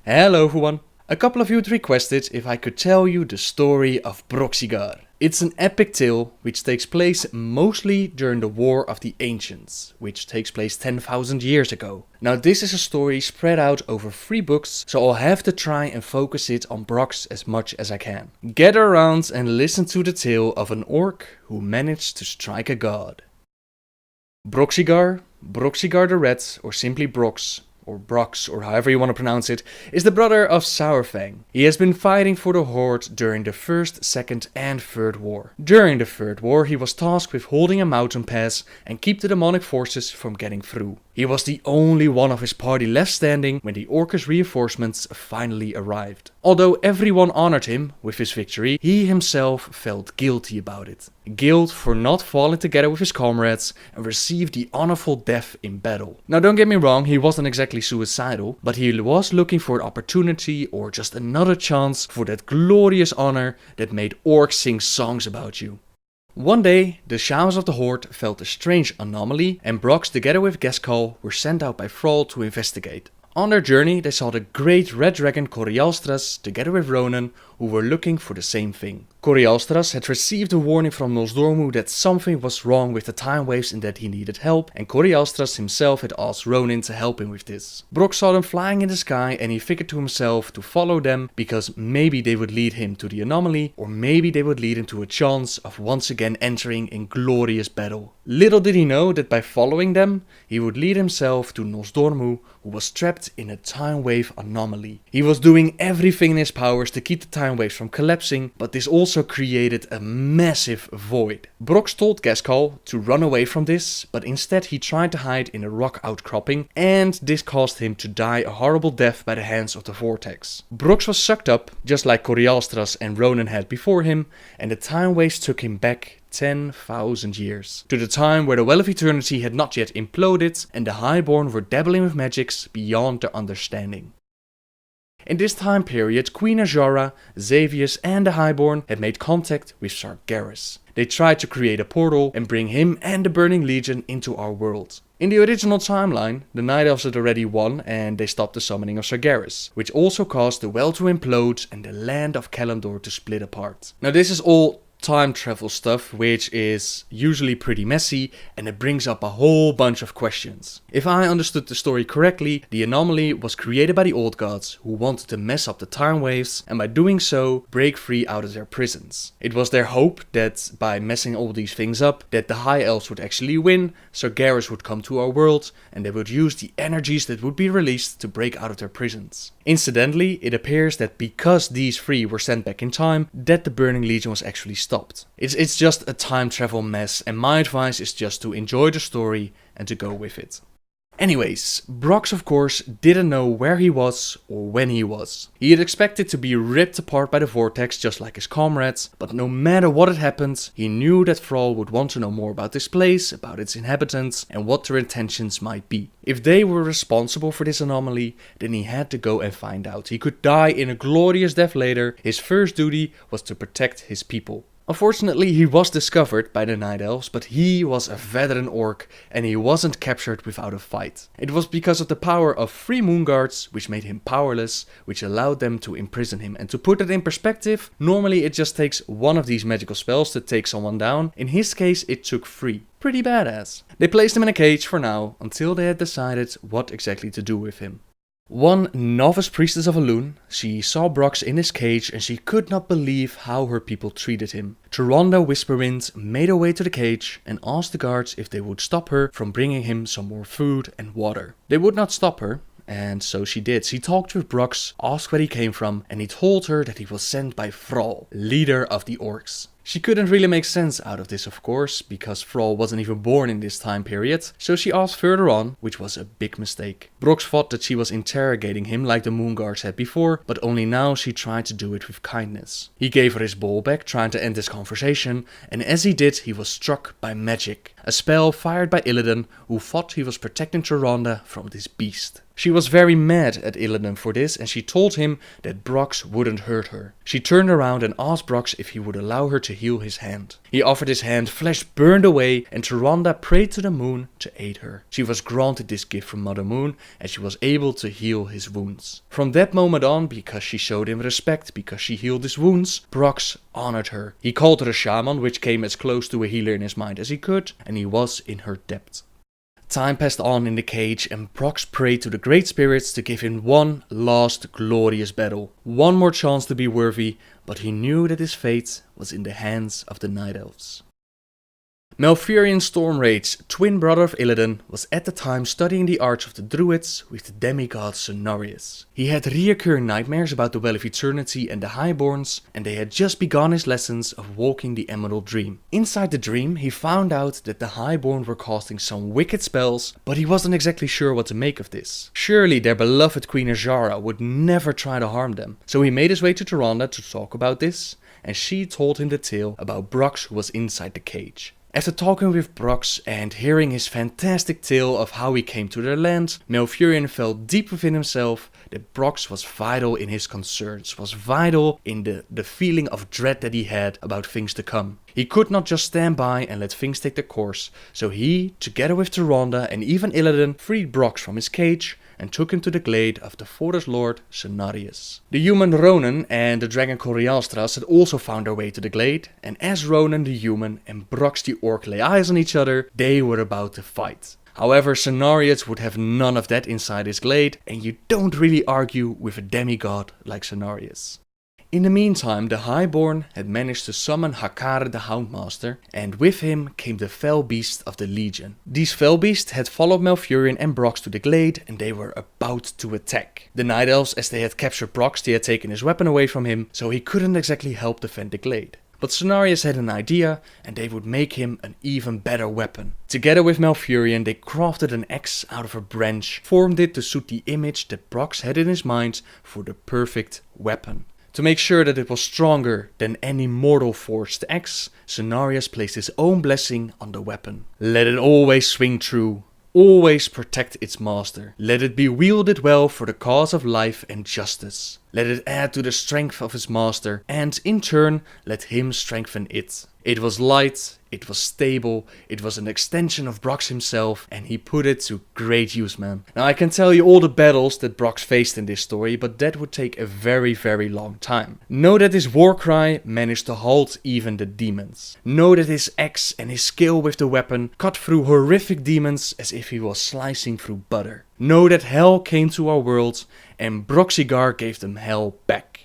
Hello everyone! A couple of you had requested if I could tell you the story of Broxigar. It's an epic tale which takes place mostly during the War of the Ancients, which takes place 10,000 years ago. Now this is a story spread out over 3 books, so I'll have to try and focus it on Brox as much as I can. Gather around and listen to the tale of an orc who managed to strike a god. Broxigar, Broxigar the Red, or simply Brox, or Brox, or however you want to pronounce it, is the brother of Sourfang. He has been fighting for the Horde during the First, Second and Third War. During the Third War he was tasked with holding a mountain pass and keep the demonic forces from getting through. He was the only one of his party left standing when the Orcish reinforcements finally arrived. Although everyone honored him with his victory, he himself felt guilty about it. Guilt for not falling together with his comrades and receive the honorful death in battle. Now don't get me wrong, he wasn't exactly suicidal, but he was looking for an opportunity or just another chance for that glorious honor that made orcs sing songs about you. One day, the showers of the Horde felt a strange anomaly and Brox together with Gaskell were sent out by Thrall to investigate. On their journey they saw the great red dragon Corialstras together with Ronan, who were looking for the same thing. Corialstras had received a warning from Nosdormu that something was wrong with the time waves and that he needed help, and Corialstras himself had asked Ronan to help him with this. Brox saw them flying in the sky and he figured to himself to follow them because maybe they would lead him to the anomaly, or maybe they would lead him to a chance of once again entering in glorious battle. Little did he know that by following them, he would lead himself to Nosdormu, who was trapped in a time wave anomaly. He was doing everything in his powers to keep the time waves from collapsing, but this also created a massive void. Brox told Gaskell to run away from this, but instead he tried to hide in a rock outcropping, and this caused him to die a horrible death by the hands of the vortex. Brox was sucked up, just like Corialstras and Ronan had before him, and the time waves took him back 10,000 years, to the time where the Well of Eternity had not yet imploded and the Highborn were dabbling with magics beyond their understanding. In this time period, Queen Azara, Xavius and the Highborn had made contact with Sargeras. They tried to create a portal and bring him and the Burning Legion into our world. In the original timeline, the Night Elves had already won and they stopped the summoning of Sargeras, which also caused the well to implode and the land of Kalimdor to split apart. Now this is all time travel stuff, which is usually pretty messy and it brings up a whole bunch of questions. If I understood the story correctly, the anomaly was created by the old gods who wanted to mess up the time waves and by doing so break free out of their prisons. It was their hope that by messing all these things up that the High Elves would actually win, Sargeras would come to our world and they would use the energies that would be released to break out of their prisons. Incidentally, it appears that because these 3 were sent back in time, that the Burning Legion was actually stopped. It's just a time travel mess and my advice is just to enjoy the story and to go with it. Anyways, Brox of course didn't know where he was or when he was. He had expected to be ripped apart by the vortex just like his comrades, but no matter what had happened, he knew that Thrall would want to know more about this place, about its inhabitants and what their intentions might be. If they were responsible for this anomaly, then he had to go and find out. He could die in a glorious death later. His first duty was to protect his people. Unfortunately, he was discovered by the Night Elves, but he was a veteran orc and he wasn't captured without a fight. It was because of the power of 3 moon guards, which made him powerless, which allowed them to imprison him. And to put it in perspective, normally it just takes 1 of these magical spells to take someone down. In his case, it took 3. Pretty badass. They placed him in a cage for now, until they had decided what exactly to do with him. One novice priestess of Elune, she saw Brox in his cage and she could not believe how her people treated him. Tyrande Whisperwind made her way to the cage and asked the guards if they would stop her from bringing him some more food and water. They would not stop her, and so she did. She talked with Brox, asked where he came from, and he told her that he was sent by Thrall, leader of the orcs. She couldn't really make sense out of this, of course, because Thrall wasn't even born in this time period, so she asked further on, which was a big mistake. Brox thought that she was interrogating him like the moon guards had before, but only now she tried to do it with kindness. He gave her his bowl back, trying to end this conversation, and as he did, he was struck by magic. a spell fired by Illidan, who thought he was protecting Tyrande from this beast. She was very mad at Illidan for this, and she told him that Brox wouldn't hurt her. She turned around and asked Brox if he would allow her to heal his hand. He offered his hand, flesh burned away, and Tyrande prayed to the moon to aid her. She was granted this gift from Mother Moon, and she was able to heal his wounds. From that moment on, because she showed him respect, because she healed his wounds, Brox honored her. He called her a shaman, which came as close to a healer in his mind as he could, and he was in her debt. Time passed on in the cage, and Brox prayed to the Great Spirits to give him one last glorious battle. One more chance to be worthy, but he knew that his fate was in the hands of the Night Elves. Malfurion Stormrage, twin brother of Illidan, was at the time studying the arts of the Druids with the demigod Cenarius. He had reoccurring nightmares about the Well of Eternity and the Highborns, and they had just begun his lessons of walking the Emerald Dream. Inside the dream, he found out that the Highborn were casting some wicked spells, but he wasn't exactly sure what to make of this. Surely their beloved Queen Azshara would never try to harm them. So he made his way to Tyrande to talk about this, and she told him the tale about Brox who was inside the cage. After talking with Brox and hearing his fantastic tale of how he came to their land, Malfurion felt deep within himself that Brox was vital in his concerns, was vital in the feeling of dread that he had about things to come. He could not just stand by and let things take their course, so he, together with Tyrande and even Illidan, freed Brox from his cage and took him to the glade of the Forest Lord Cenarius. The human Ronan and the dragon Corialstras had also found their way to the glade, and as Ronan the human and Brox the orc lay eyes on each other, they were about to fight. However, Cenarius would have none of that inside his glade, and you don't really argue with a demigod like Cenarius. In the meantime, the Highborn had managed to summon Hakare the Houndmaster, and with him came the fell beasts of the Legion. These fell beasts had followed Malfurion and Brox to the glade, and they were about to attack. The Night Elves, as they had captured Brox, they had taken his weapon away from him, so he couldn't exactly help defend the glade. But Cenarius had an idea, and they would make him an even better weapon. Together with Malfurion, they crafted an axe out of a branch, formed it to suit the image that Brox had in his mind for the perfect weapon. To make sure that it was stronger than any mortal forged axe, Cenarius placed his own blessing on the weapon. Let it always swing true. Always protect its master. Let it be wielded well for the cause of life and justice. Let it add to the strength of its master, and in turn, let him strengthen it. It was light, it was stable, it was an extension of Brox himself, and he put it to great use, man. Now I can tell you all the battles that Brox faced in this story, but that would take a very, very long time. Know that his war cry managed to halt even the demons. Know that his axe and his skill with the weapon cut through horrific demons as if he was slicing through butter. Know that hell came to our world, and Broxigar gave them hell back.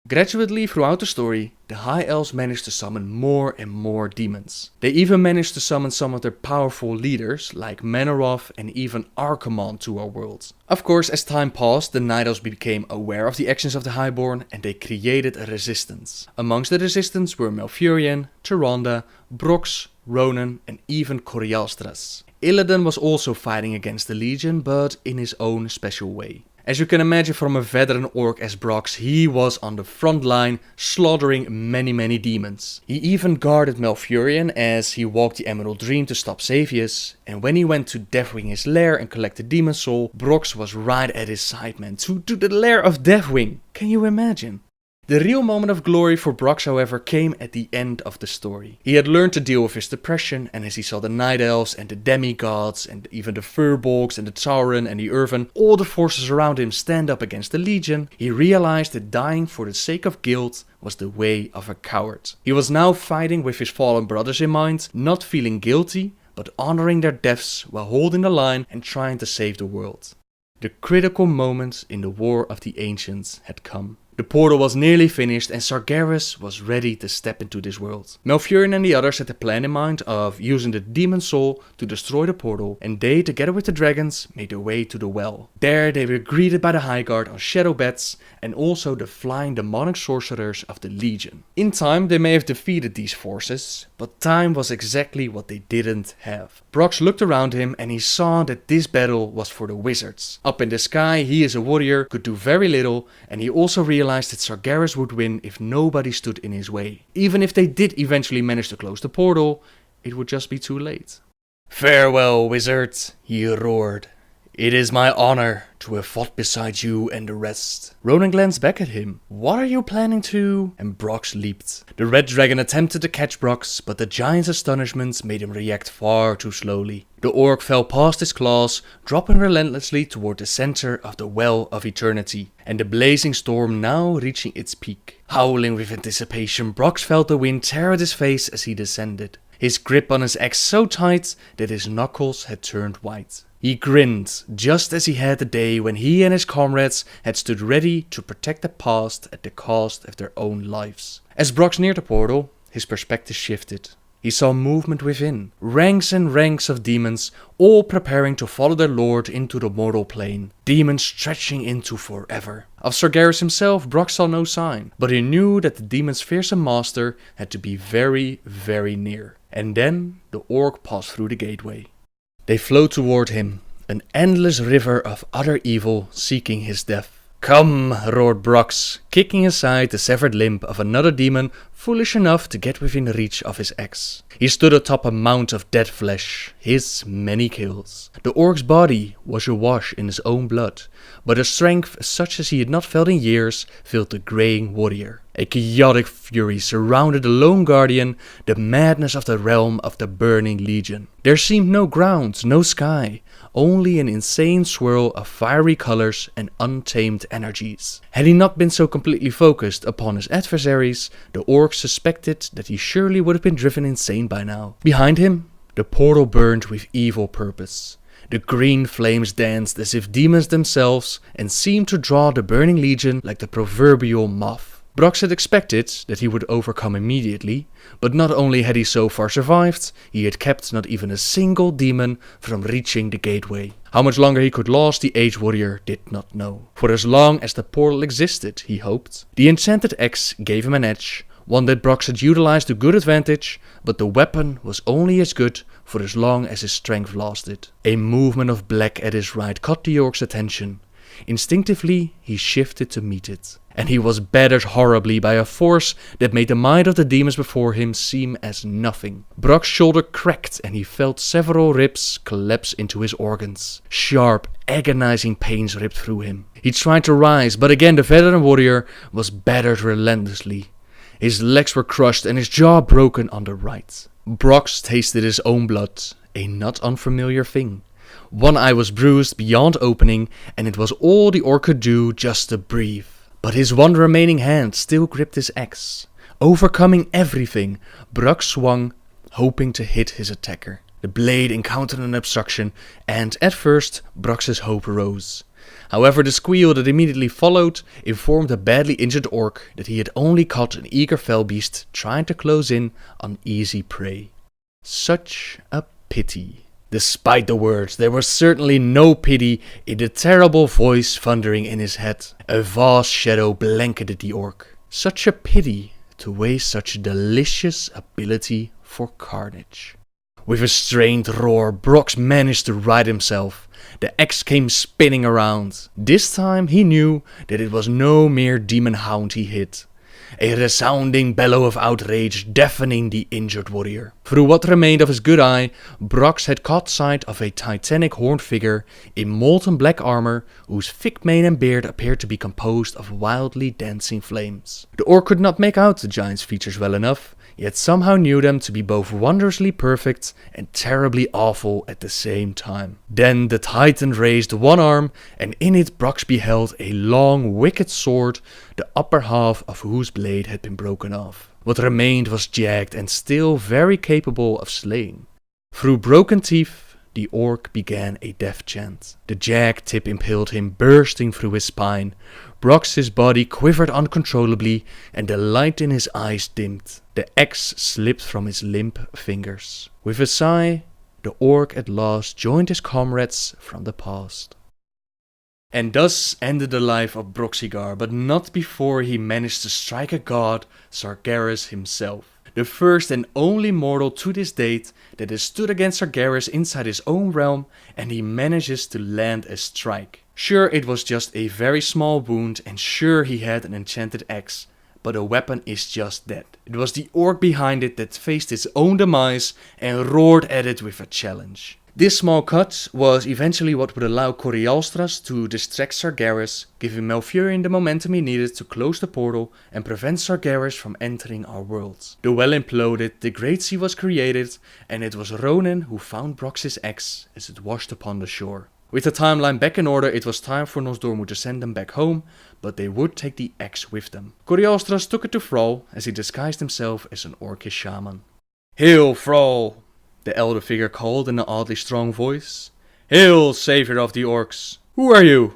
Gradually throughout the story, the High Elves managed to summon more and more demons. They even managed to summon some of their powerful leaders, like Manoroth and even Archimonde, to our world. Of course, as time passed, the Night Elves became aware of the actions of the Highborn, and they created a resistance. Amongst the resistance were Malfurion, Tyrande, Brox, Ronan and even Corialstras. Illidan was also fighting against the Legion, but in his own special way. As you can imagine from a veteran orc as Brox, he was on the front line, slaughtering many demons. He even guarded Malfurion as he walked the Emerald Dream to stop Xavius, and when he went to Deathwing's lair and collect the demon soul, Brox was right at his side, man, to the lair of Deathwing. Can you imagine? The real moment of glory for Brox, however, came at the end of the story. He had learned to deal with his depression, and as he saw the Night Elves and the demigods and even the Furbolgs and the Tauren and the Urvan, all the forces around him stand up against the Legion, he realized that dying for the sake of guilt was the way of a coward. He was now fighting with his fallen brothers in mind, not feeling guilty, but honoring their deaths while holding the line and trying to save the world. The critical moment in the War of the Ancients had come. The portal was nearly finished and Sargeras was ready to step into this world. Malfurion and the others had the plan in mind of using the demon soul to destroy the portal, and they, together with the dragons, made their way to the well. There they were greeted by the High Guard on shadow beds and also the flying demonic sorcerers of the Legion. In time they may have defeated these forces, but time was exactly what they didn't have. Brox looked around him and he saw that this battle was for the wizards. Up in the sky, he as a warrior could do very little, and he also realized that Sargeras would win if nobody stood in his way. Even if they did eventually manage to close the portal, it would just be too late. "Farewell, wizard," he roared. "It is my honor to have fought beside you and the rest." Ronan glanced back at him. "What are you planning to—" And Brox leaped. The red dragon attempted to catch Brox, but the giant's astonishment made him react far too slowly. The orc fell past his claws, dropping relentlessly toward the center of the Well of Eternity, and the blazing storm now reaching its peak. Howling with anticipation, Brox felt the wind tear at his face as he descended, his grip on his axe so tight that his knuckles had turned white. He grinned, just as he had the day when he and his comrades had stood ready to protect the past at the cost of their own lives. As Brox neared the portal, his perspective shifted. He saw movement within, ranks and ranks of demons, all preparing to follow their lord into the mortal plane, demons stretching into forever. Of Sargeras himself, Brox saw no sign, but he knew that the demon's fearsome master had to be very, very near. And then the orc passed through the gateway. They flowed toward him, an endless river of utter evil seeking his death. "Come," roared Brox, kicking aside the severed limb of another demon foolish enough to get within reach of his axe. He stood atop a mound of dead flesh, his many kills. The orc's body was awash in his own blood, but a strength such as he had not felt in years filled the greying warrior. A chaotic fury surrounded the lone guardian, the madness of the realm of the burning legion. There seemed no ground, no sky, only an insane swirl of fiery colors and untamed energies. Had he not been so completely focused upon his adversaries, the orc suspected that he surely would have been driven insane by now. Behind him, the portal burned with evil purpose. The green flames danced as if demons themselves and seemed to draw the burning legion like the proverbial moth. Brox had expected that he would overcome immediately, but not only had he so far survived, he had kept not even a single demon from reaching the gateway. How much longer he could last, the aged warrior did not know. For as long as the portal existed, he hoped. The enchanted axe gave him an edge, one that Brox had utilized to good advantage, but the weapon was only as good for as long as his strength lasted. A movement of black at his right caught the orc's attention. Instinctively, he shifted to meet it, and he was battered horribly by a force that made the might of the demons before him seem as nothing. Brock's shoulder cracked and he felt several ribs collapse into his organs. Sharp, agonizing pains ripped through him. He tried to rise, but again the veteran warrior was battered relentlessly. His legs were crushed and his jaw broken on the right. Brox tasted his own blood, a not unfamiliar thing. One eye was bruised beyond opening, and it was all the orc could do just to breathe. But his one remaining hand still gripped his axe. Overcoming everything, Brox swung, hoping to hit his attacker. The blade encountered an obstruction, and at first Brox's hope rose. However, the squeal that immediately followed informed the badly injured orc that he had only caught an eager fell beast trying to close in on easy prey. Such a pity. Despite the words, there was certainly no pity in the terrible voice thundering in his head. A vast shadow blanketed the orc. Such a pity to waste such delicious ability for carnage. With a strained roar, Brox managed to right himself. The axe came spinning around. This time he knew that it was no mere demon hound he hit. A resounding bellow of outrage deafening the injured warrior. Through what remained of his good eye, Brox had caught sight of a titanic horned figure in molten black armor whose thick mane and beard appeared to be composed of wildly dancing flames. The orc could not make out the giant's features well enough, yet somehow knew them to be both wondrously perfect and terribly awful at the same time. Then the titan raised one arm, and in it Brox beheld a long, wicked sword, the upper half of whose blade had been broken off. What remained was jagged and still very capable of slaying. Through broken teeth, the orc began a death chant. The jagged tip impaled him, bursting through his spine. Brox's body quivered uncontrollably, and the light in his eyes dimmed. The axe slipped from his limp fingers. With a sigh, the orc at last joined his comrades from the past. And thus ended the life of Broxigar, but not before he managed to strike a god, Sargeras himself. The first and only mortal to this date that has stood against Sargeras inside his own realm, and he manages to land a strike. Sure, it was just a very small wound, and sure he had an enchanted axe, but the weapon is just dead. It was the orc behind it that faced its own demise and roared at it with a challenge. This small cut was eventually what would allow Corialstras to distract Sargeras, giving Malfurion the momentum he needed to close the portal and prevent Sargeras from entering our world. The well imploded, the Great Sea was created, and it was Ronan who found Brox's axe as it washed upon the shore. With the timeline back in order, it was time for Nosdormu to send them back home, but they would take the axe with them. Corialstras took it to Thrall as he disguised himself as an orcish shaman. "Hail, Thrall!" the elder figure called in an oddly strong voice. "Hail, savior of the orcs! Who are you?"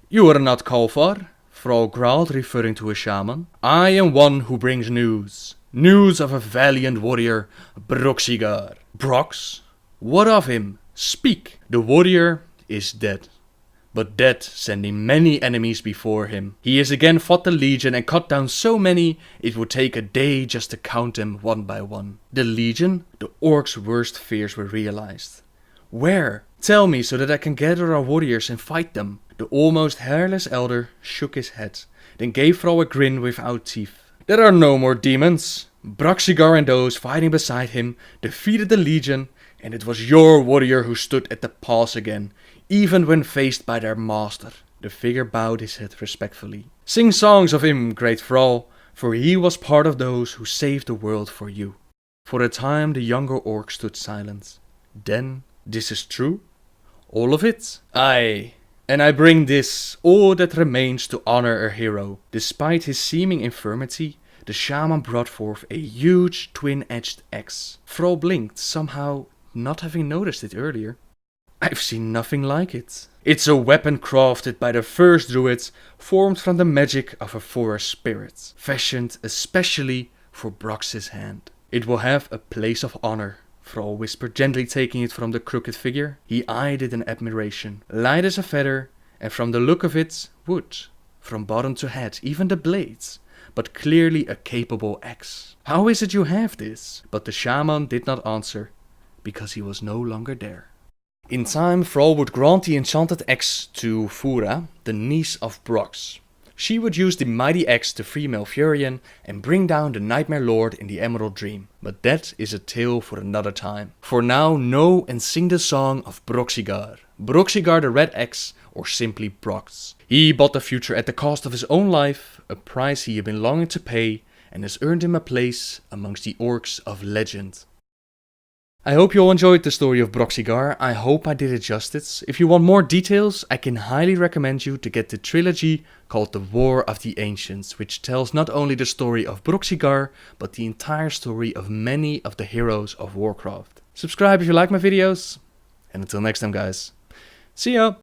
"You are not Kalfar," Thrall growled, referring to a shaman. "I am one who brings news. News of a valiant warrior, Broxigar." "Brox? What of him? Speak!" "The warrior is dead, but dead, sending many enemies before him. He has again fought the Legion and cut down so many it would take a day just to count them one by one." The Legion? The orcs' worst fears were realized. "Where? Tell me so that I can gather our warriors and fight them." The almost hairless elder shook his head, then gave Thrall a grin without teeth. "There are no more demons. Broxigar and those fighting beside him defeated the Legion, and it was your warrior who stood at the pass again, even when faced by their master." The figure bowed his head respectfully. "Sing songs of him, great Thrall, for he was part of those who saved the world for you." For a time the younger orc stood silent. "Then, this is true? All of it?" "Aye, and I bring this, all that remains to honor a hero." Despite his seeming infirmity, the shaman brought forth a huge twin-edged axe. Thrall blinked, somehow not having noticed it earlier. "I've seen nothing like it. It's a weapon crafted by the first druids, formed from the magic of a forest spirit, fashioned especially for Brox's hand. It will have a place of honor," Thrall whispered, gently taking it from the crooked figure. He eyed it in admiration. Light as a feather, and from the look of it, wood, from bottom to head, even the blades, but clearly a capable axe. "How is it you have this?" But the shaman did not answer, because he was no longer there. In time, Thrall would grant the enchanted axe to Fura, the niece of Brox. She would use the mighty axe to free Malfurion and bring down the Nightmare Lord in the Emerald Dream. But that is a tale for another time. For now, know and sing the song of Broxigar. Broxigar the Red Axe, or simply Brox. He bought the future at the cost of his own life, a price he had been longing to pay, and has earned him a place amongst the orcs of legend. I hope you all enjoyed the story of Broxigar. I hope I did it justice. If you want more details, I can highly recommend you to get the trilogy called The War of the Ancients, which tells not only the story of Broxigar, but the entire story of many of the heroes of Warcraft. Subscribe if you like my videos, and until next time guys, see ya!